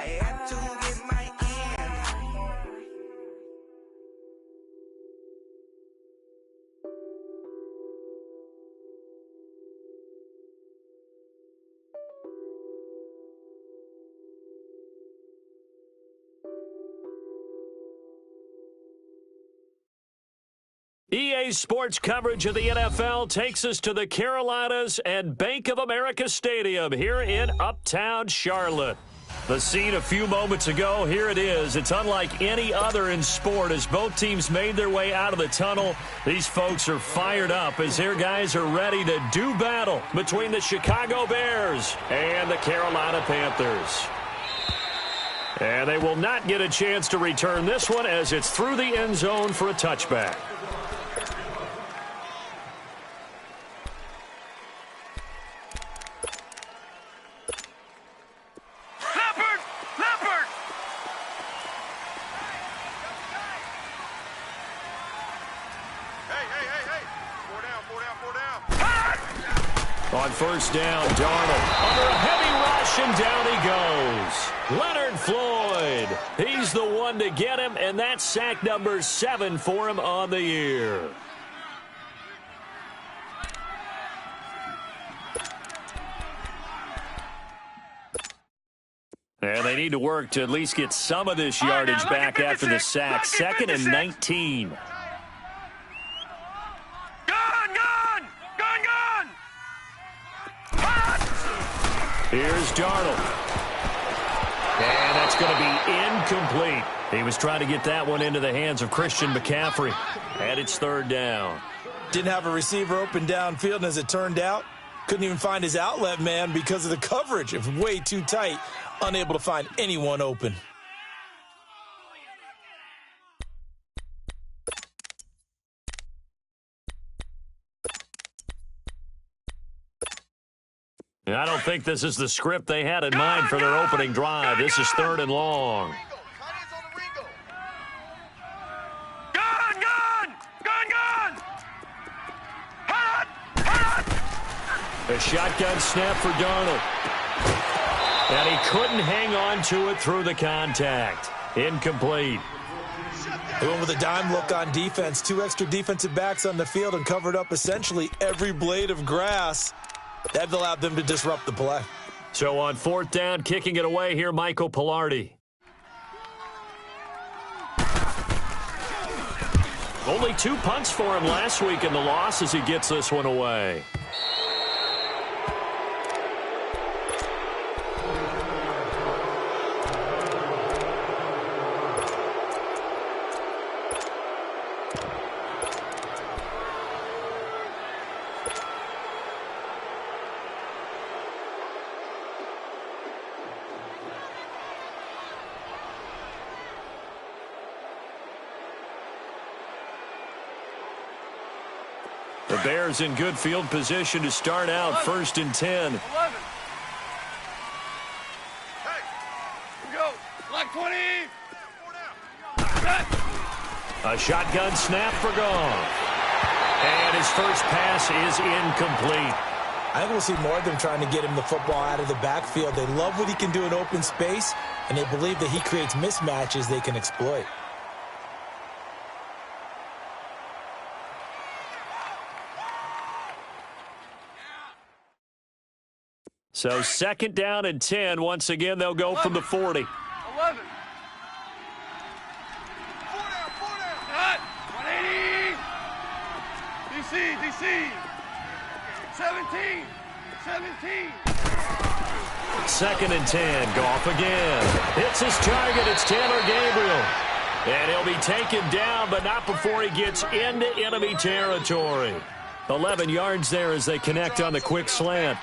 I had to get my end. EA Sports coverage of the NFL takes us to the Carolinas and Bank of America Stadium here in Uptown Charlotte. The scene a few moments ago, here it is. It's unlike any other in sport as both teams made their way out of the tunnel. These folks are fired up as their guys are ready to do battle between the Chicago Bears and the Carolina Panthers. And they will not get a chance to return this one as it's through the end zone for a touchback. On first down, Darnold under a heavy rush, and down he goes. Leonard Floyd, he's the one to get him, and that's sack number 7 for him on the year. And they need to work to at least get some of this yardage back after the sack. 2nd and 19. Here's Darnold. And that's going to be incomplete. He was trying to get that one into the hands of Christian McCaffrey. And it's 3rd down. Didn't have a receiver open downfield, and as it turned out, couldn't even find his outlet man because of the coverage. It was way too tight, unable to find anyone open. I don't think this is the script they had in mind for their opening drive. This is 3rd and long. A shotgun snap for Darnold. And he couldn't hang on to it through the contact. Incomplete. They went with a dime look on defense. 2 extra defensive backs on the field and covered up essentially every blade of grass. That allowed them to disrupt the play. So on 4th down, kicking it away here, Michael Pilardi. Only 2 punts for him last week in the loss as he gets this one away. The Bears in good field position to start out 1st and 10. 11. Hey, we go. Black 20. A shotgun snap for Goff. And his first pass is incomplete. I think we'll see more of them trying to get him the football out of the backfield. They love what he can do in open space, and they believe that he creates mismatches they can exploit. So 2nd down and 10. Once again, they'll go from the 40. 11. 4 down. Cut. 180. DC. 17. 2nd and 10. Goff again. Hits his target. It's Taylor Gabriel. And he'll be taken down, but not before he gets into enemy territory. 11 yards there as they connect on the quick slant.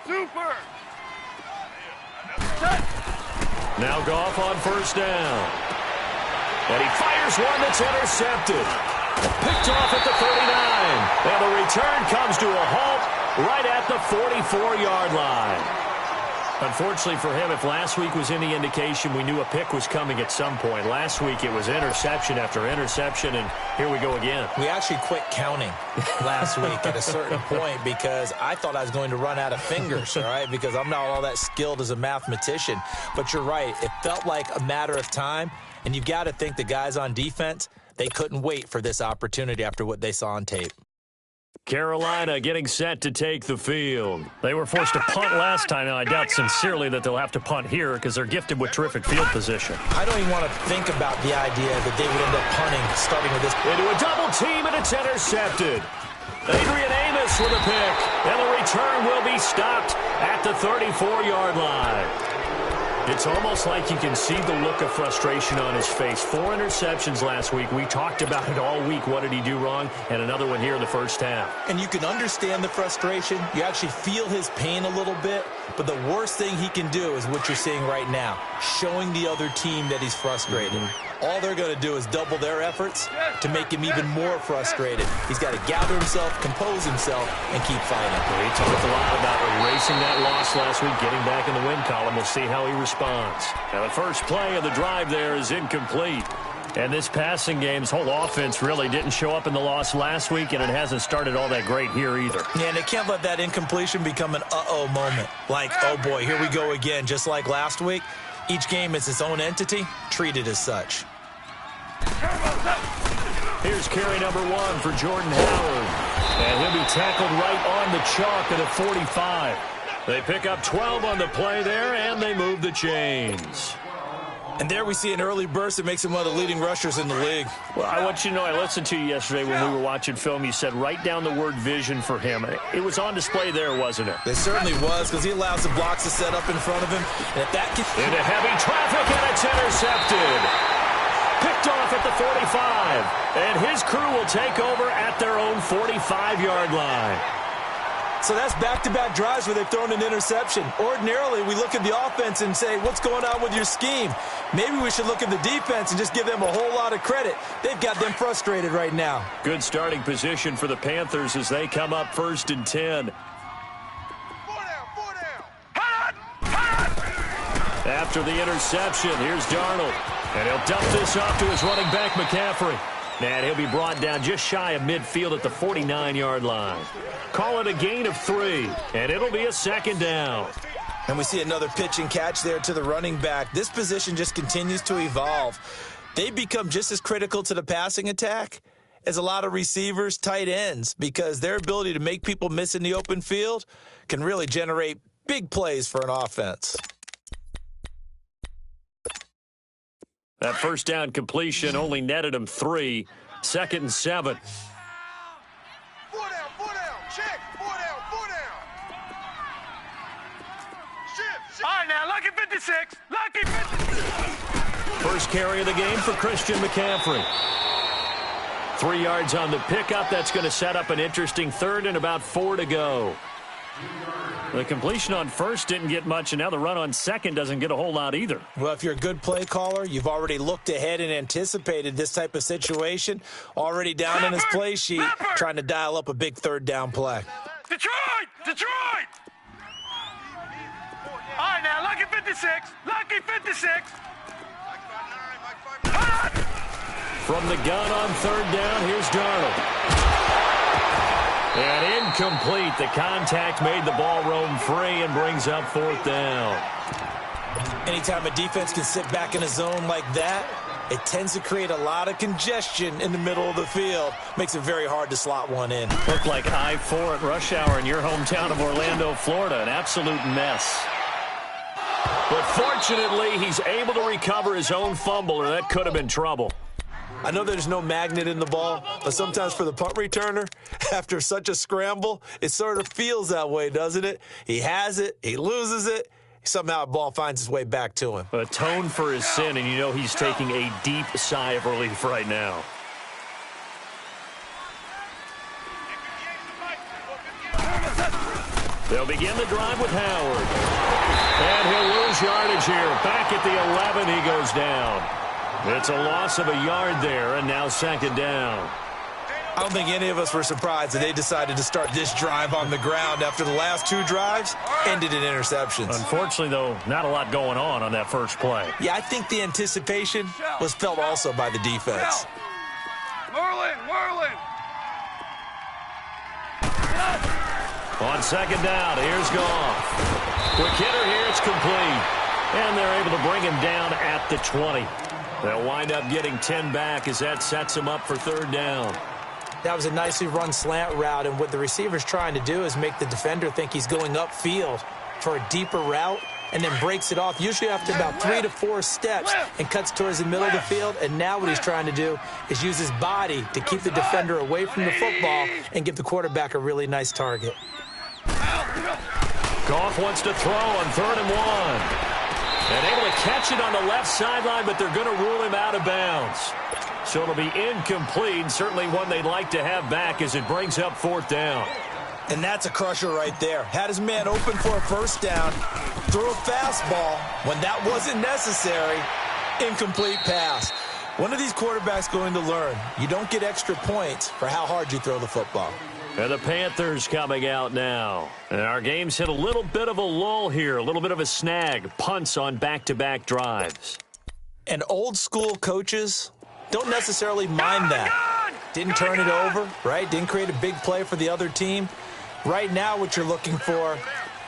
Super. Now Goff on 1st down. And he fires one that's intercepted. Picked off at the 39. And the return comes to a halt right at the 44-yard line. Unfortunately for him, if last week was any indication, we knew a pick was coming at some point. Last week it was interception after interception, and here we go again. We actually quit counting last week at a certain point because I thought I was going to run out of fingers, all right, because I'm not all that skilled as a mathematician. But you're right. It felt like a matter of time, and you've got to think the guys on defense, they couldn't wait for this opportunity after what they saw on tape. Carolina getting set to take the field. They were forced to punt last time. Now, I doubt sincerely that they'll have to punt here because they're gifted with terrific field position. I don't even want to think about the idea that they would end up punting starting with this. Into a double team, and it's intercepted. Adrian Amos with a pick, and the return will be stopped at the 34-yard line. It's almost like you can see the look of frustration on his face. 4 interceptions last week. We talked about it all week. What did he do wrong? And another one here in the first half. And you can understand the frustration. You actually feel his pain a little bit. But the worst thing he can do is what you're seeing right now, showing the other team that he's frustrated. All they're going to do is double their efforts to make him even more frustrated. He's got to gather himself, compose himself, and keep fighting. He talked a lot about erasing that loss last week, getting back in the win column. We'll see how he responds. Now, the first play of the drive there is incomplete. And this passing game's whole offense really didn't show up in the loss last week, and it hasn't started all that great here either. Yeah, and they can't let that incompletion become an uh-oh moment. Like, oh boy, here we go again, just like last week. Each game is its own entity, treated as such. Here's carry number 1 for Jordan Howard. And he'll be tackled right on the chalk at a 45. They pick up 12 on the play there, and they move the chains. And there we see an early burst that makes him one of the leading rushers in the league. Well, I want you to know, I listened to you yesterday when we were watching film. You said write down the word vision for him. It was on display there, wasn't it? It certainly was, because he allows the blocks to set up in front of him. And if that gets into heavy traffic, and it's intercepted. Picked off at the 45. And his crew will take over at their own 45-yard line. So that's back-to-back drives where they've thrown an interception. Ordinarily, we look at the offense and say, what's going on with your scheme? Maybe we should look at the defense and just give them a whole lot of credit. They've got them frustrated right now. Good starting position for the Panthers as they come up 1st and 10. 4 down. After the interception, here's Darnold. And he'll dump this off to his running back, McCaffrey. And he'll be brought down just shy of midfield at the 49-yard line. Call it a gain of 3, and it'll be a 2nd down. And we see another pitch and catch there to the running back. This position just continues to evolve. They become just as critical to the passing attack as a lot of receivers, tight ends, because their ability to make people miss in the open field can really generate big plays for an offense. That first down completion only netted him 3. 2nd and 7. 4 down. Check. 4 down. Shift. All right, now, lucky 56. Lucky 56. First carry of the game for Christian McCaffrey. 3 yards on the pickup. That's going to set up an interesting 3rd and about 4 to go. The completion on first didn't get much, and now the run on second doesn't get a whole lot either. Well, if you're a good play caller, you've already looked ahead and anticipated this type of situation. Already down in his play sheet, trying to dial up a big 3rd down play. Detroit! All right, now, lucky 56. From the gun on 3rd down, here's Darnold. And incomplete. The contact made the ball roam free and brings up 4th down. Anytime a defense can sit back in a zone like that, it tends to create a lot of congestion in the middle of the field. Makes it very hard to slot one in. Looked like I-4 at rush hour in your hometown of Orlando, Florida. An absolute mess. But fortunately, he's able to recover his own fumble, or that could have been trouble. I know there's no magnet in the ball, but sometimes for the punt returner, after such a scramble, it sort of feels that way, doesn't it? He has it, he loses it, somehow the ball finds its way back to him. Atone for his sin, and you know he's taking a deep sigh of relief right now. They'll begin the drive with Howard. And he'll lose yardage here. Back at the 11, he goes down. It's a loss of a yard there, and now 2nd down. I don't think any of us were surprised that they decided to start this drive on the ground after the last 2 drives ended in interceptions. Unfortunately, though, not a lot going on that first play. Yeah, I think the anticipation was felt also by the defense. Merlin! On second down, here's Goff. Quick hitter here, it's complete. And they're able to bring him down at the 20. They'll wind up getting 10 back as that sets him up for third down. That was a nicely run slant route, and what the receiver's trying to do is make the defender think he's going upfield for a deeper route and then breaks it off, usually after about 3 to 4 steps, and cuts towards the middle of the field. And now what he's trying to do is use his body to keep the defender away from the football and give the quarterback a really nice target. Goff wants to throw on 3rd and 1. And able to catch it on the left sideline, but they're going to rule him out of bounds. So it'll be incomplete, certainly one they'd like to have back as it brings up 4th down. And that's a crusher right there. Had his man open for a first down, threw a fastball when that wasn't necessary, incomplete pass. One of these quarterbacks going to learn, you don't get extra points for how hard you throw the football. And the Panthers coming out now. And our game's hit a little bit of a lull here, a little bit of a snag, punts on back-to-back drives. And old school coaches don't necessarily mind that. Didn't turn it over, right? Didn't create a big play for the other team. Right now what you're looking for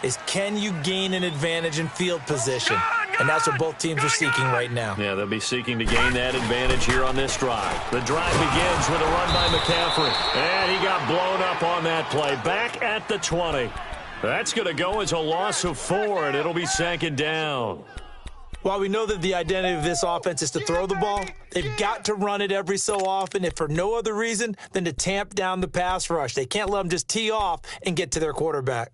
is, can you gain an advantage in field position? And that's what both teams are seeking right now. Yeah, they'll be seeking to gain that advantage here on this drive. The drive begins with a run by McCaffrey. And he got blown up on that play. Back at the 20. That's going to go as a loss of 4, and it'll be 2nd down. While we know that the identity of this offense is to throw the ball, they've got to run it every so often, if for no other reason than to tamp down the pass rush. They can't let them just tee off and get to their quarterback.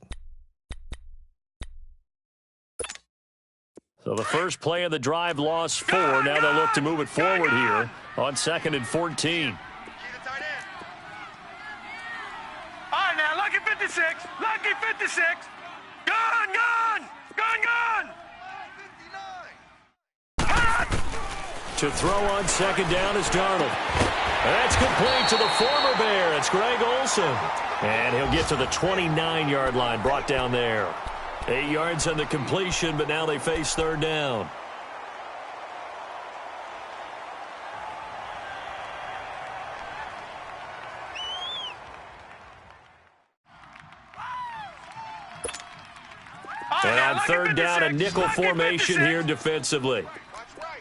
So the first play of the drive lost 4. Now they'll look to move it forward here on 2nd and 14. All right, now, lucky 56. Lucky 56. Gun! To throw on 2nd down is Darnold. That's complete to the former Bear. It's Greg Olsen. And he'll get to the 29-yard line, brought down there. 8 yards on the completion, but now they face 3rd down. And on 3rd down, a nickel formation here defensively. Watch right.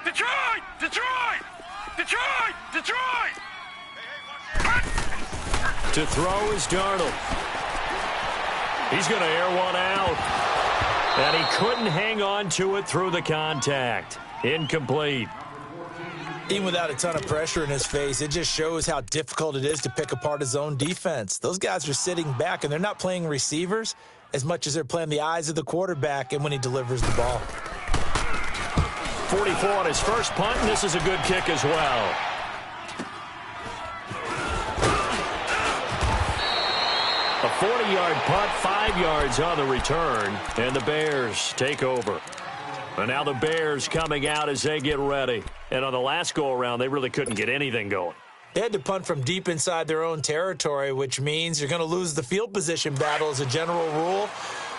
Detroit! To throw is Darnold. He's going to air one out. And he couldn't hang on to it through the contact. Incomplete. Even without a ton of pressure in his face, it just shows how difficult it is to pick apart his own defense. Those guys are sitting back, and they're not playing receivers as much as they're playing the eyes of the quarterback and when he delivers the ball. 44 on his first punt, and this is a good kick as well. A 40-yard punt, 5 yards on the return, and the Bears take over. And now the Bears coming out as they get ready. And on the last go-around, they really couldn't get anything going. They had to punt from deep inside their own territory, which means you're going to lose the field position battle as a general rule.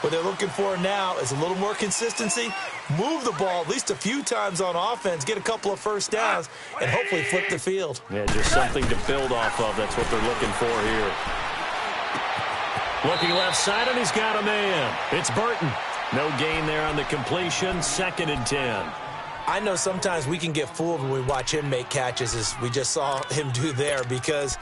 What they're looking for now is a little more consistency, move the ball at least a few times on offense, get a couple of first downs, and hopefully flip the field. Yeah, just something to build off of. That's what they're looking for here. Looking left side, and he's got a man. It's Burton. No gain there on the completion, 2nd and 10. I know sometimes we can get fooled when we watch him make catches, as we just saw him do there, because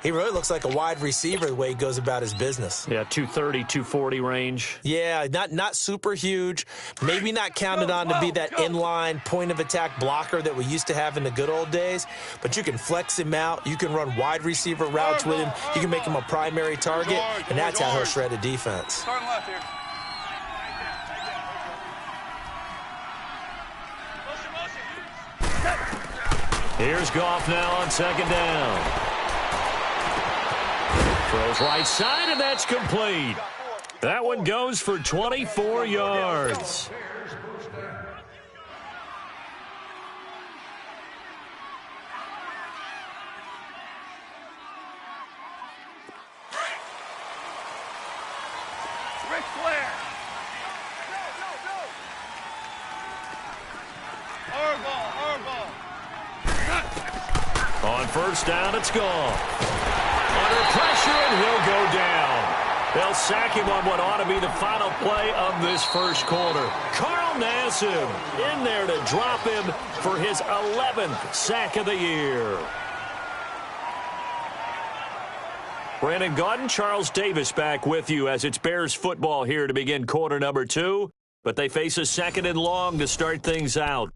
he really looks like a wide receiver the way he goes about his business. Yeah, 230, 240 range. Yeah, not super huge. Maybe not counted on to be that inline point-of-attack blocker that we used to have in the good old days, but you can flex him out. You can run wide receiver routes with him. You can make him a primary target, and that's how he'll shred a defense. Starting left here. Here's Goff now on 2nd down. Throws right side, and that's complete. That one goes for 24 yards. Nice flare. Hard ball. On first down, it's gone. Under pressure, and he'll go down. They'll sack him on what ought to be the final play of this first quarter. Carl Nassib in there to drop him for his 11th sack of the year. Brandon Gaudin, Charles Davis back with you as it's Bears football here to begin quarter number 2. But they face a second and long to start things out.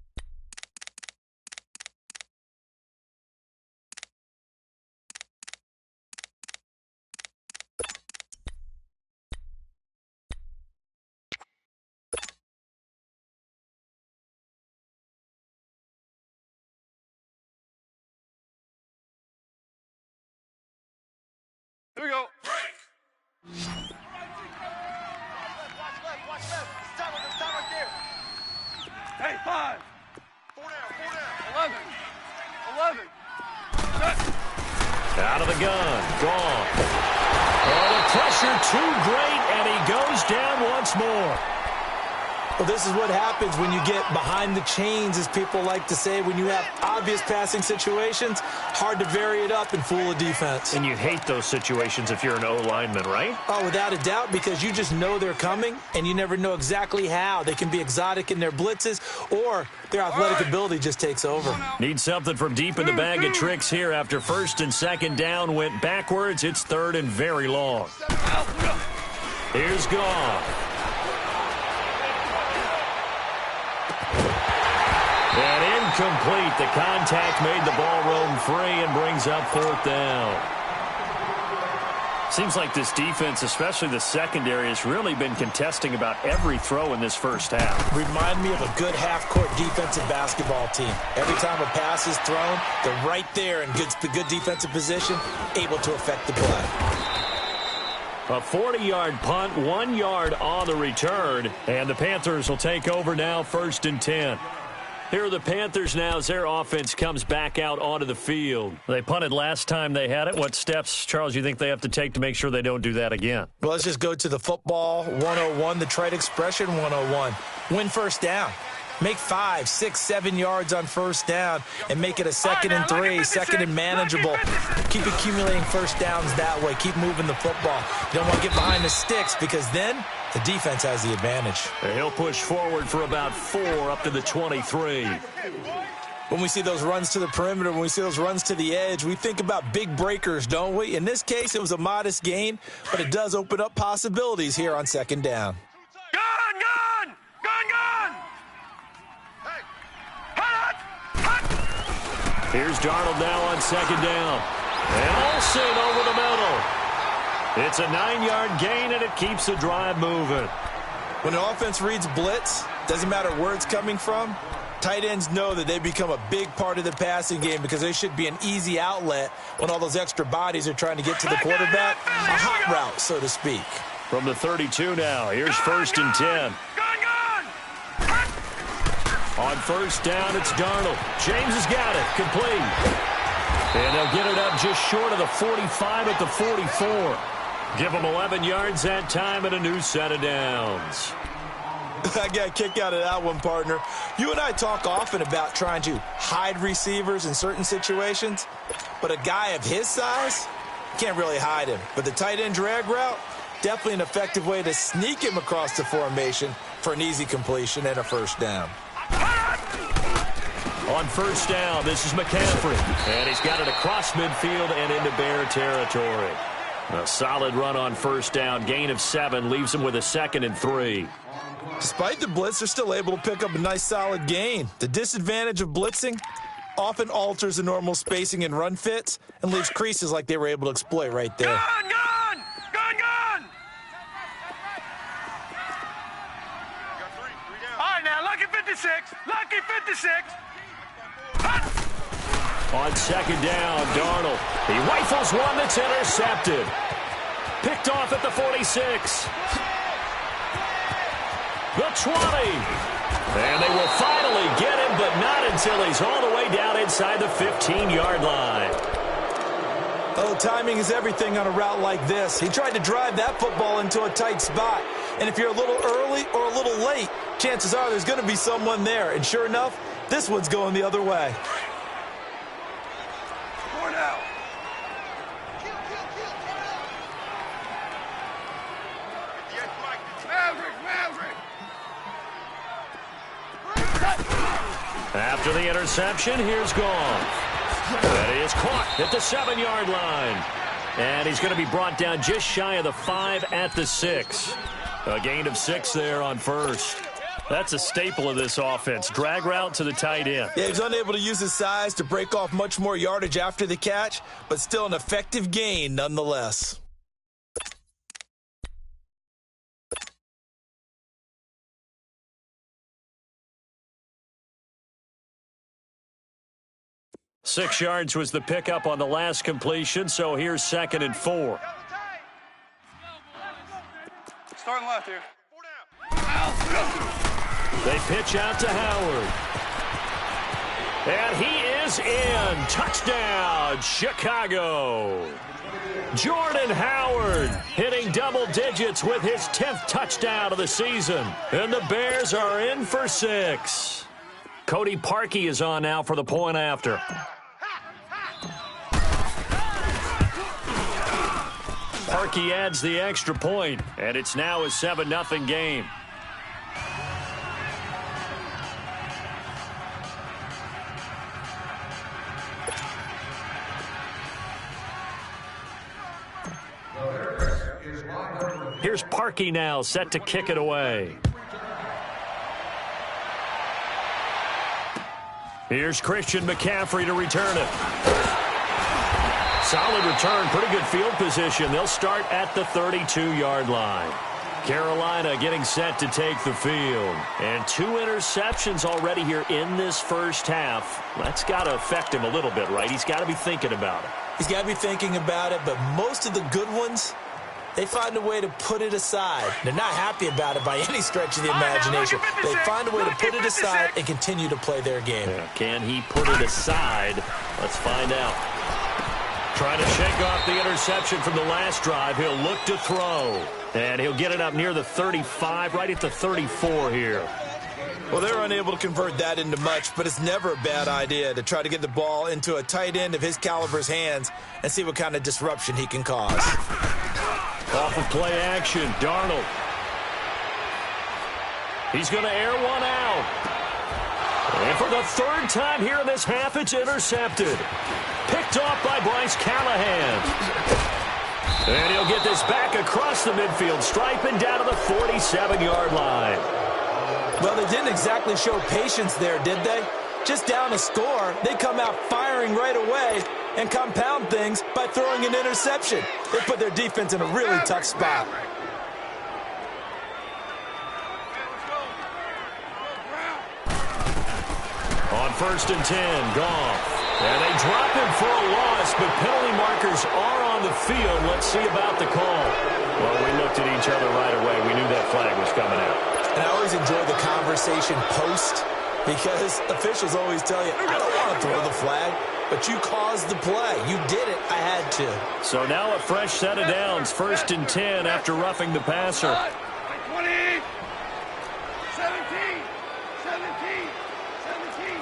Here we go. Hey, 5. 4 down. 11. Out of the gun. Gone. Oh, the pressure too great, and he goes down once more. Well, this is what happens when you get behind the chains, as people like to say. When you have obvious passing situations, hard to vary it up and fool a defense. And you hate those situations if you're an O-lineman, right? Oh, without a doubt, because you just know they're coming, and you never know exactly how. They can be exotic in their blitzes, or their athletic ability just takes over. Need something from deep in the bag of tricks here after first and second down went backwards. It's third and very long. Here's Gone. And incomplete. The contact made the ball roam free and brings up fourth down. Seems like this defense, especially the secondary, has really been contesting about every throw in this first half. Remind me of a good half-court defensive basketball team. Every time a pass is thrown, they're right there in good defensive position, able to affect the play. A 40-yard punt, 1 yard on the return, and the Panthers will take over now, first and 10. Here are the Panthers now as their offense comes back out onto the field. They punted last time they had it. What steps, Charles, you think they have to take to make sure they don't do that again? Well, let's just go to the football 101, the trite expression 101. Win first down. Make 5, 6, 7 yards on first down and make it a second and 3, second and manageable. Keep accumulating first downs that way. Keep moving the football. You don't want to get behind the sticks because then the defense has the advantage. He'll push forward for about 4 up to the 23. When we see those runs to the perimeter, when we see those runs to the edge, we think about big breakers, don't we? In this case, it was a modest gain, but it does open up possibilities here on second down. Here's Darnold now on second down. And Olsen over the middle. It's a 9-yard gain, and it keeps the drive moving. When an offense reads blitz, doesn't matter where it's coming from, tight ends know that they become a big part of the passing game because they should be an easy outlet when all those extra bodies are trying to get to the quarterback. A hot route, so to speak. From the 32 now, here's first and 10. On first down, it's Darnold. James has got it. Complete. And they'll get it up just short of the 45 at the 44. Give them 11 yards that time and a new set of downs. I got a kick out of that one, partner. You and I talk often about trying to hide receivers in certain situations, but a guy of his size, can't really hide him. But the tight end drag route, definitely an effective way to sneak him across the formation for an easy completion and a first down. On first down, this is McCaffrey. And he's got it across midfield and into Bear territory. A solid run on first down. Gain of 7 leaves him with a second and 3. Despite the blitz, they're still able to pick up a nice solid gain. The disadvantage of blitzing often alters the normal spacing and run fits and leaves creases like they were able to exploit right there. Gun! All right, now, lucky 56. Lucky 56. On second down, Darnold. He rifles one that's intercepted. Picked off at the 46. The 20. And they will finally get him, but not until he's all the way down inside the 15-yard line. Oh, timing is everything on a route like this. He tried to drive that football into a tight spot. And if you're a little early or a little late, chances are there's going to be someone there. And sure enough, this one's going the other way. 4 now. After the interception, here's Goff. That is caught at the 7-yard line. And he's going to be brought down just shy of the 5 at the 6. A gain of 6 there on first. That's a staple of this offense. Drag route to the tight end. Yeah, he's unable to use his size to break off much more yardage after the catch, but still an effective gain nonetheless. Six yards was the pickup on the last completion, so here's 2nd and 4. Starting left here. They pitch out to Howard. And he is in. Touchdown, Chicago. Jordan Howard hitting double digits with his 10th touchdown of the season. And the Bears are in for 6. Cody Parkey is on now for the point after. Parkey adds the extra point, and it's now a 7-0 game. Here's Parkey now, set to kick it away. Here's Christian McCaffrey to return it. Solid return, pretty good field position. They'll start at the 32-yard line. Carolina getting set to take the field. And 2 interceptions already here in this first half. That's got to affect him a little bit, right? He's got to be thinking about it. He's got to be thinking about it, but most of the good ones, they find a way to put it aside. They're not happy about it by any stretch of the imagination. They find a way to put it aside and continue to play their game. Yeah, can he put it aside? Let's find out. Trying to shake off the interception from the last drive. He'll look to throw. And he'll get it up near the 35, right at the 34 here. Well, they're unable to convert that into much, but it's never a bad idea to try to get the ball into a tight end of his caliber's hands and see what kind of disruption he can cause. Off of play action, Darnold. He's going to air one out. And for the 3rd time here in this half, it's intercepted. Picked off by Bryce Callahan. And he'll get this back across the midfield stripe and down to the 47-yard line. Well, they didn't exactly show patience there, did they? Just down a score, they come out firing right away and compound things by throwing an interception. They put their defense in a really tough spot. On 1st and 10, Goff. And they drop him for a loss, but penalty markers are on the field. Let's see about the call. Well, we looked at each other right away. We knew that flag was coming out. And I always enjoy the conversation post because officials always tell you, I don't want to throw the flag, but you caused the play. You did it. I had to. So now a fresh set of downs. 1st and 10 after roughing the passer. 20, 17, 17, 17.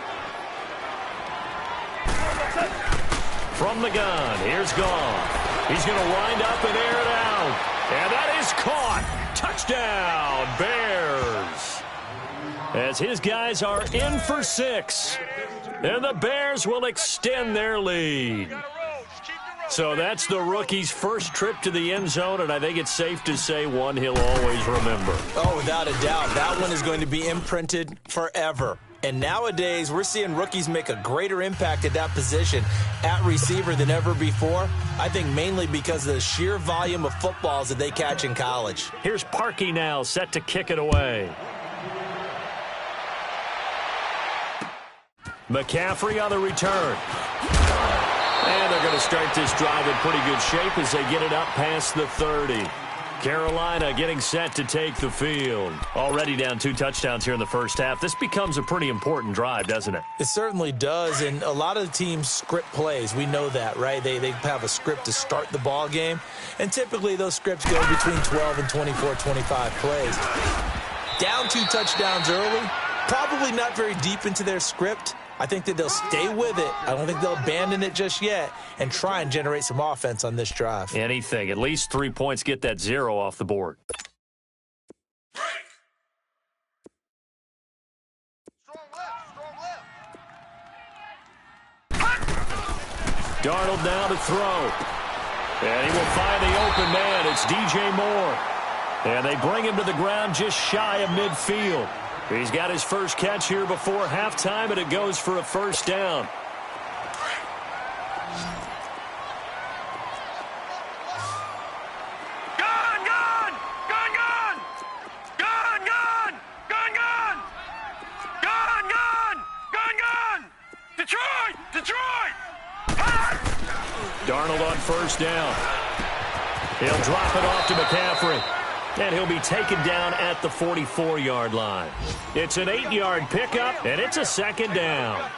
From the gun, here's Goff. He's going to wind up and air it out. And that is caught. Touchdown, Bears. As his guys are in for 6. And the Bears will extend their lead. So that's the rookie's first trip to the end zone, and I think it's safe to say one he'll always remember. Oh, without a doubt. That one is going to be imprinted forever. And nowadays, we're seeing rookies make a greater impact at that position at receiver than ever before. I think mainly because of the sheer volume of footballs that they catch in college. Here's Parkey now, set to kick it away. McCaffrey on the return. And they're going to start this drive in pretty good shape as they get it up past the 30. Carolina getting set to take the field. Already down 2 touchdowns here in the first half. This becomes a pretty important drive, doesn't it? It certainly does, and a lot of the teams script plays. We know that, right? They have a script to start the ball game, and typically those scripts go between 12 and 24, 25 plays. Down 2 touchdowns early, probably not very deep into their script. I think that they'll stay with it. I don't think they'll abandon it just yet and try and generate some offense on this drive. Anything. At least 3 points, get that 0 off the board. Darnold now to throw. And he will find the open man. It's DJ Moore. And they bring him to the ground just shy of midfield. He's got his first catch here before halftime, and it goes for a first down. Gun, gun! Gun, gun! Gun, gun! Gun, gun! Gun, gun! Gun, gun! Detroit! Detroit! Darnold on first down. He'll drop it off to McCaffrey. And he'll be taken down at the 44-yard line. It's an 8-yard pickup, and it's a second down.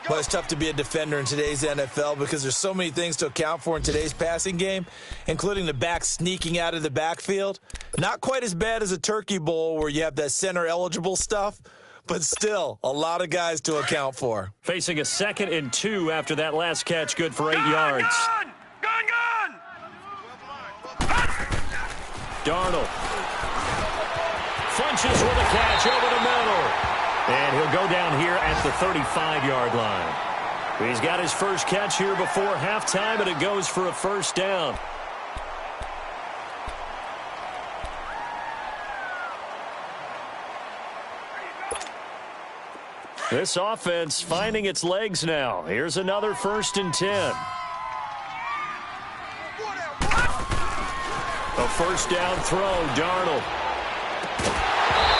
Well, it's tough to be a defender in today's NFL because there's so many things to account for in today's passing game, including the back sneaking out of the backfield. Not quite as bad as a turkey bowl where you have that center-eligible stuff, but still a lot of guys to account for. Facing a 2nd and 2 after that last catch, good for 8 yards. Gun, gun, gun! Darnold flinches with a catch over the middle. And he'll go down here at the 35-yard line. He's got his first catch here before halftime, and it goes for a first down. This offense finding its legs now. Here's another 1st and 10. A first down throw, Darnold.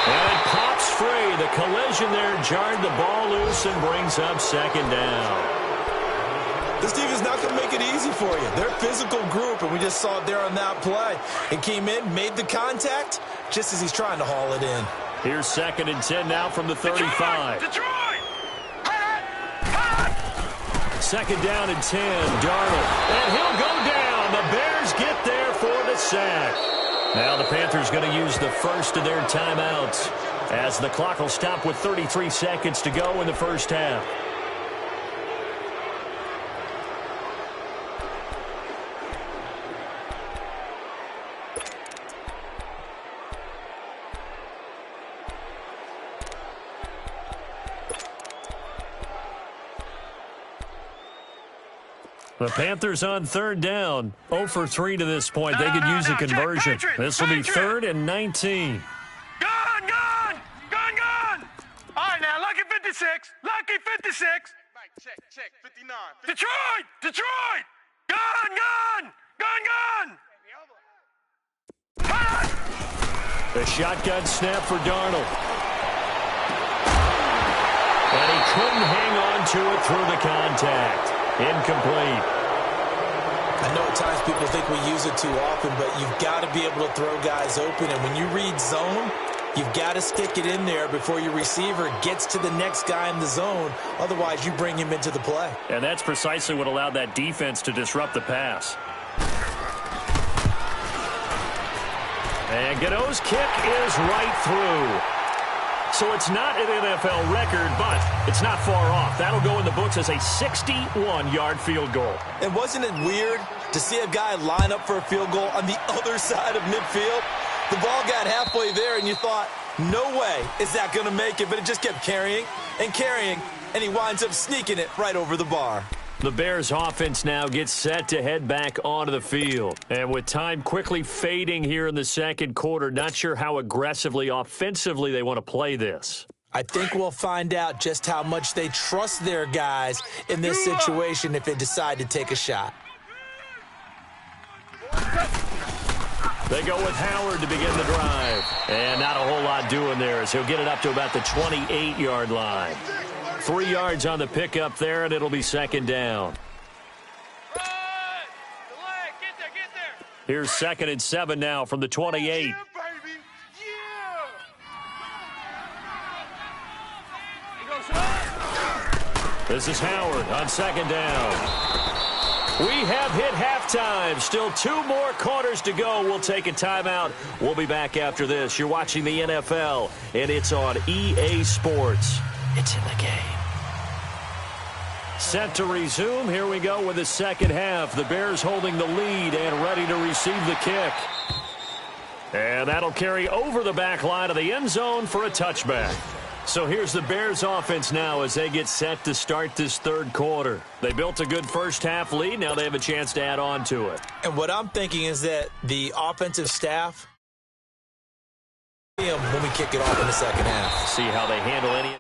And it pops free. The collision there jarred the ball loose and brings up second down. This defense is not going to make it easy for you. They're a physical group, and we just saw it there on that play. It came in, made the contact, just as he's trying to haul it in. Here's 2nd and 10 now from the 35. Detroit! 2nd down and 10, Darnold. And he'll go down. The Bears get there for the sack. Now the Panthers going to use the first of their timeouts as the clock will stop with 33 seconds to go in the first half. The Panthers on 3rd down. 0 for 3 to this point. They could use a conversion. This will be 3rd and 19. Gun, gun! Gun, gun! All right, now, lucky 56. Lucky 56. Check, 59. Detroit! Detroit! Gun, gun! Gun, gun! The shotgun snap for Darnold. And he couldn't hang on to it through the contact. Incomplete. I know at times people think we use it too often, but you've got to be able to throw guys open. And when you read zone, you've got to stick it in there before your receiver gets to the next guy in the zone. Otherwise, you bring him into the play. And that's precisely what allowed that defense to disrupt the pass. And Godot's kick is right through. So it's not an NFL record, but it's not far off. That'll go in the books as a 61-yard field goal. And wasn't it weird to see a guy line up for a field goal on the other side of midfield? The ball got halfway there, and you thought, no way is that going to make it. But it just kept carrying and carrying, and he winds up sneaking it right over the bar. The Bears offense now gets set to head back onto the field. And with time quickly fading here in the second quarter, not sure how aggressively, offensively they want to play this. I think we'll find out just how much they trust their guys in this situation if they decide to take a shot. They go with Howard to begin the drive. And not a whole lot doing there as he'll get it up to about the 28-yard line. 3 yards on the pickup there, and it'll be second down. Here's 2nd and 7 now from the 28. Yeah, baby. Yeah. This is Howard on 2nd down. We have hit halftime. Still 2 more quarters to go. We'll take a timeout. We'll be back after this. You're watching the NFL, and it's on EA Sports. It's in the game. Set to resume. Here we go with the second half. The Bears holding the lead and ready to receive the kick. And that'll carry over the back line of the end zone for a touchback. So here's the Bears offense now as they get set to start this third quarter. They built a good first half lead. Now they have a chance to add on to it. And what I'm thinking is that the offensive staff, when we kick it off in the second half. See how they handle any.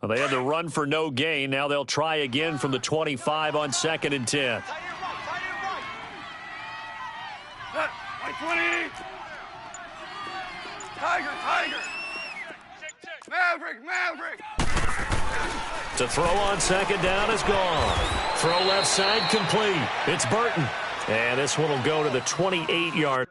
Well, they had to run for no gain. Now they'll try again from the 25 on 2nd and 10. Right. 20. Tiger. Maverick. To throw on 2nd down is gone. Throw left side complete. It's Burton. And this one will go to the 28-yard.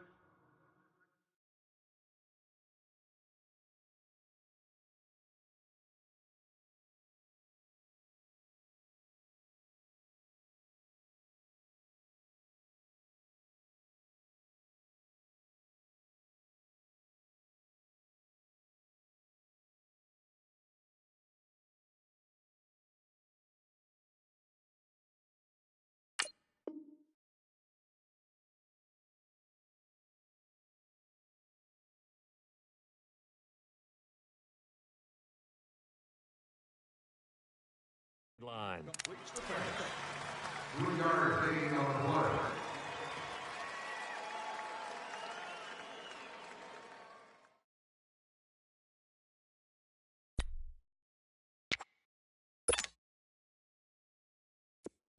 Line.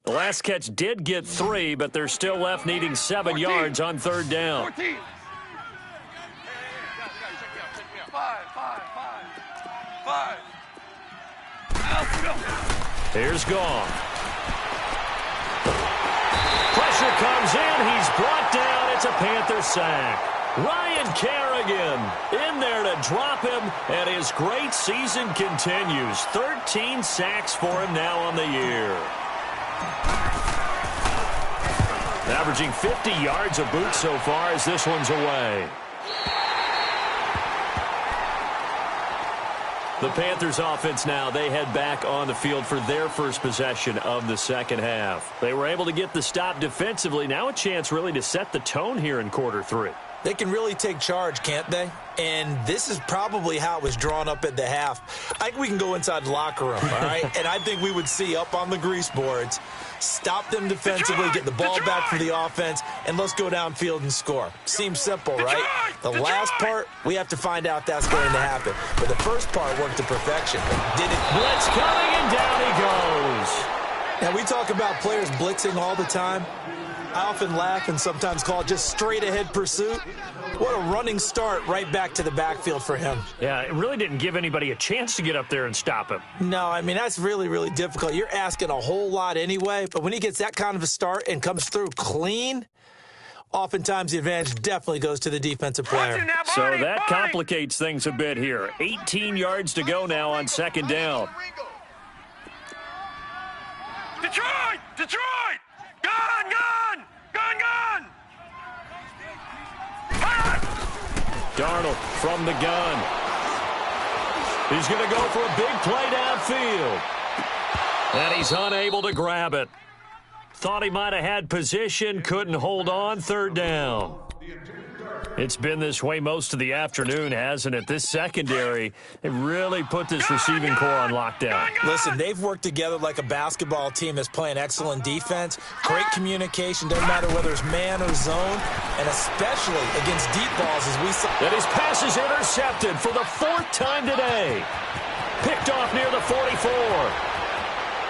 The last catch did get 3, but they're still left needing 7 yards on 3rd down. 14. Five. Here's Gong. Pressure comes in. He's brought down. It's a Panther sack. Ryan Kerrigan in there to drop him, and his great season continues. 13 sacks for him now on the year. Averaging 50 yards a boot so far as this one's away. The Panthers offense now, they head back on the field for their first possession of the second half. They were able to get the stop defensively. Now a chance really to set the tone here in quarter 3. They can really take charge, can't they? And this is probably how it was drawn up at the half. I think we can go inside the locker room, all right? And I think we would see up on the grease boards, stop them defensively, get the ball back for the offense, and let's go downfield and score. Seems simple, right? The last part, we have to find out if that's going to happen. But the first part worked to perfection. Did it? Blitz coming, and down he goes. Now, we talk about players blitzing all the time. I often laugh and sometimes call it just straight-ahead pursuit. What a running start right back to the backfield for him. Yeah, it really didn't give anybody a chance to get up there and stop him. No, I mean, that's really, really difficult. You're asking a whole lot anyway, but when he gets that kind of a start and comes through clean, oftentimes the advantage definitely goes to the defensive player. So that complicates things a bit here. 18 yards to go now on 2nd down. Detroit! Gun! Darnold from the gun. He's going to go for a big play downfield. And he's unable to grab it. Thought he might have had position, couldn't hold on, 3rd down. It's been this way most of the afternoon, hasn't it? This secondary, they really put this receiving core on lockdown. Listen, they've worked together like a basketball team that's playing excellent defense. Great communication, doesn't matter whether it's man or zone, and especially against deep balls as we saw. And his pass is intercepted for the 4th time today. Picked off near the 44.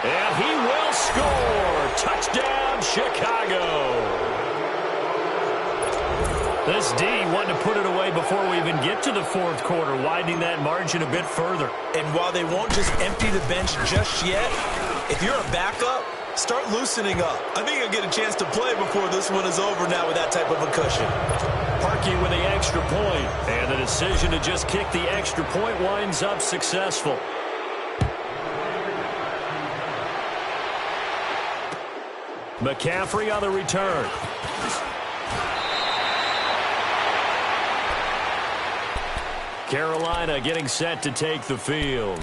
And he will score. Touchdown, Chicago. This D wanted to put it away before we even get to the 4th quarter, widening that margin a bit further. And while they won't just empty the bench just yet, if you're a backup, start loosening up. I think you'll get a chance to play before this one is over now with that type of a cushion. Parkey with the extra point, and the decision to just kick the extra point winds up successful. McCaffrey on the return. Carolina getting set to take the field.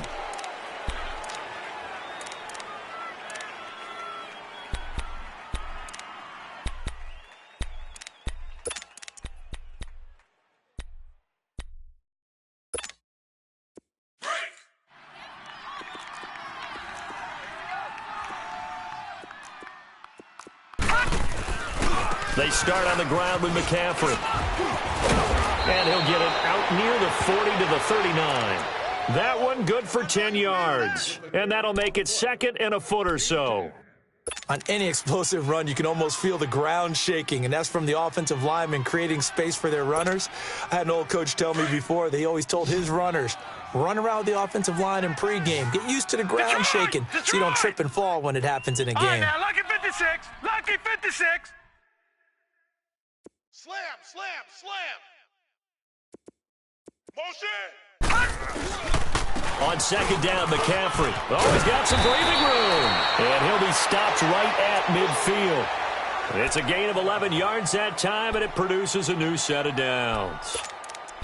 They start on the ground with McCaffrey. And he'll get it out near the 40 to the 39. That one good for 10 yards. And that'll make it 2nd and a foot or so. On any explosive run, you can almost feel the ground shaking, and that's from the offensive linemen creating space for their runners. I had an old coach tell me before, they always told his runners, run around the offensive line in pregame. Get used to the ground shaking so you don't trip and fall when it happens in a game. All right, now, lucky 56. Lucky 56. Slam, slam, slam. Motion. On 2nd down, McCaffrey. Oh, he's got some breathing room. And he'll be stopped right at midfield. It's a gain of 11 yards that time, and it produces a new set of downs.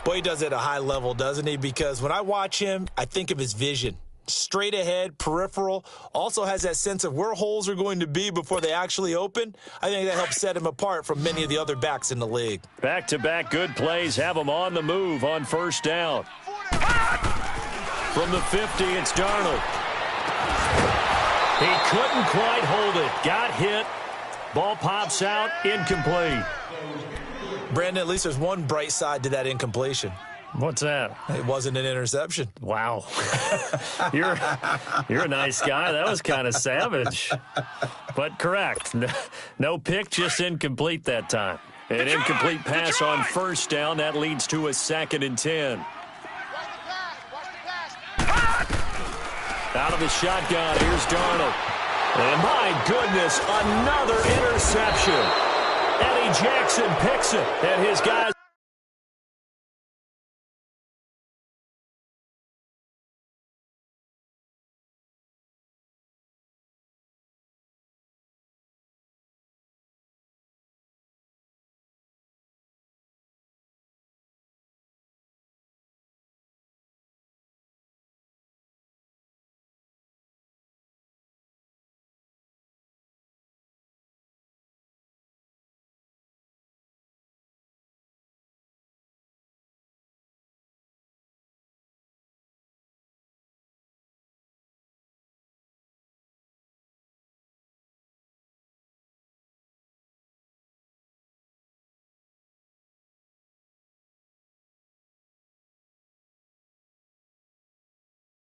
Boy, he does it at a high level, doesn't he? Because when I watch him, I think of his vision. Straight ahead, peripheral, also has that sense of where holes are going to be before they actually open. I think that helps set him apart from many of the other backs in the league. Back-to-back good plays have him on the move on 1st down. From the 50, it's Darnold. He couldn't quite hold it. Got hit. Ball pops out, incomplete. Brandon, at least there's one bright side to that incompletion. What's that? It wasn't an interception. Wow. You're a nice guy. That was kind of savage. But correct. No pick, just incomplete that time. An incomplete pass on 1st down. That leads to a 2nd and 10. Out of the shotgun, here's Darnold. And my goodness, another interception. Eddie Jackson picks it, and his guys.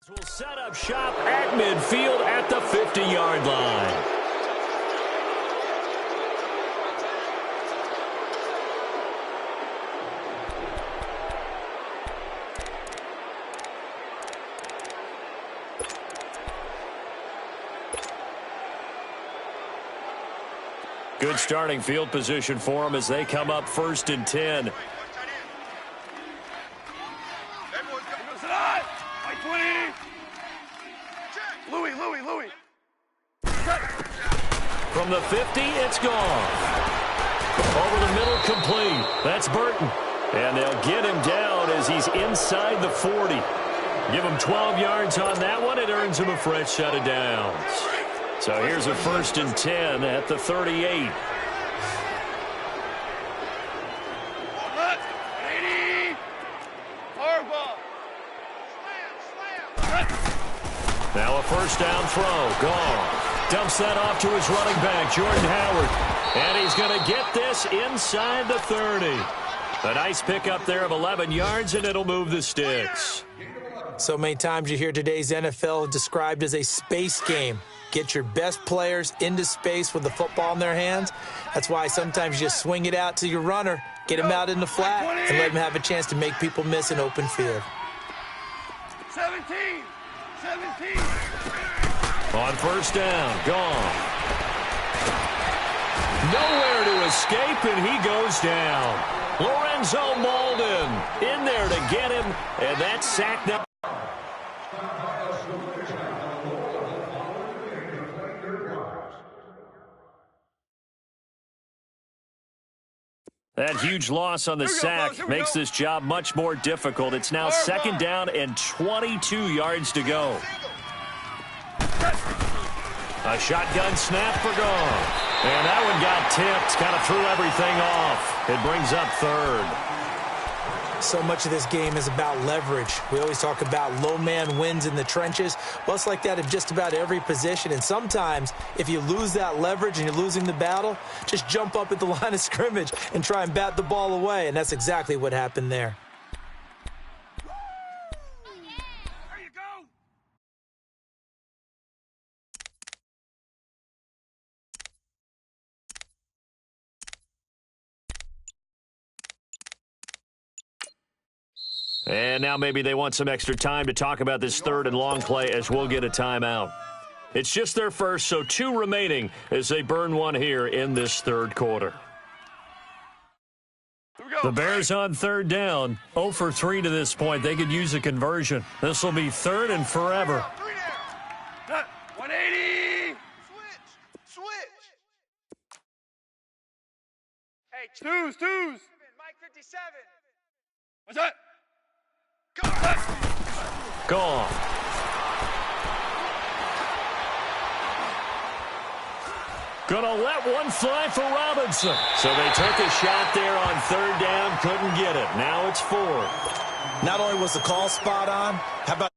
Will set up shop at midfield at the 50-yard line. Good starting field position for them as they come up 1st and 10. Louis. From the 50, it's gone. Over the middle, complete. That's Burton. And they'll get him down as he's inside the 40. Give him 12 yards on that one. It earns him a fresh set of downs. So here's a 1st and 10 at the 38. first down throw. Gone. Dumps that off to his running back, Jordan Howard. And he's going to get this inside the 30. A nice pickup there of 11 yards, and it'll move the sticks. So many times you hear today's NFL described as a space game. Get your best players into space with the football in their hands. That's why sometimes you just swing it out to your runner, get him out in the flat, and let him have a chance to make people miss an open field. 17. On first down, gone. Nowhere to escape, and he goes down. Lorenzo Malden in there to get him, and that's sack number. That huge loss on the sack makes this job much more difficult. It's now second down and 22 yards to go. A shotgun snap for gone. And that one got tipped, kind of threw everything off. It brings up third. So much of this game is about leverage. We always talk about low man wins in the trenches. Well, it's like that in just about every position. And sometimes, if you lose that leverage and you're losing the battle, just jump up at the line of scrimmage and try and bat the ball away. And that's exactly what happened there. There you go. And now maybe they want some extra time to talk about this third and long play as we'll get a timeout. It's just their first, so 2 remaining as they burn one here in this third quarter. The Bears on third down, 0 for 3 to this point. They could use a conversion. This will be third and forever. 180. Switch. Hey, twos. Mike 57. What's that? Gone. Gonna let one fly for Robinson. So they took a shot there on third down, couldn't get it. Now it's 4. Not only was the call spot on, how about